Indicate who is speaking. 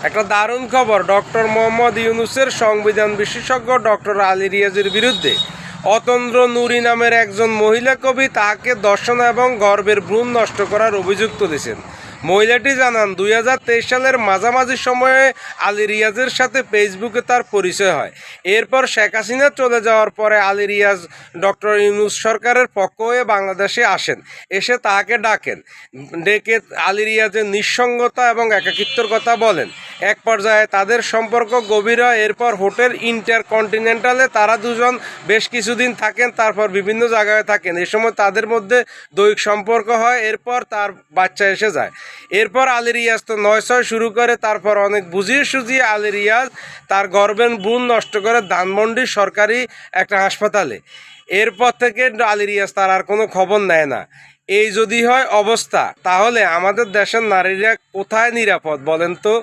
Speaker 1: একটা দারুণ খবর, ডক্টর মোহাম্মদ ইউনূসের সংবিধান বিশেষজ্ঞ ডক্টর আলী রিয়াজের বিরুদ্ধে অতন্দ্র নুরী নামের একজন মহিলা কবি তাহাকে দর্শন এবং গর্ভের ভ্রূণ নষ্ট করার অভিযোগ তুলেছেন। মহিলাটি জানান, 2023 সালের মাঝামাঝি সময়ে আলী রিয়াজের সাথে ফেসবুকে তার পরিচয় হয়। এরপর শেখ হাসিনা চলে যাওয়ার পরে আলী রিয়াজ ডক্টর ইউনূস সরকারের পক্ষ হয়ে বাংলাদেশে আসেন। এসে তাকে ডেকে আলী রিয়াজের নিঃসঙ্গতা এবং একাকিত্বর কথা বলেন। এক পর্যায়ে তাদের সম্পর্ক গভীর হয়। এরপর হোটেল ইন্টারকন্টিনেন্টালে তারা দুজন বেশ কিছুদিন থাকেন, তারপর বিভিন্ন জায়গায় থাকেন। এ সময় তাদের মধ্যে দৈহিক সম্পর্ক হয়। এরপর তার বাচ্চা এসে যায়। এরপর আলী রিয়াজ তো 9-6 শুরু করে। তারপর অনেক বুঝিয়ে সুঝিয়ে আলী রিয়াজ তার গর্ভের ভ্রূণ নষ্ট করে ধানমন্ডির সরকারি একটা হাসপাতালে। এরপর থেকে আলী রিয়াজ তার আর কোনো খবর নেয় না। এই যদি হয় অবস্থা, তাহলে আমাদের দেশের নারীরা কোথায় নিরাপদ বলেন তো?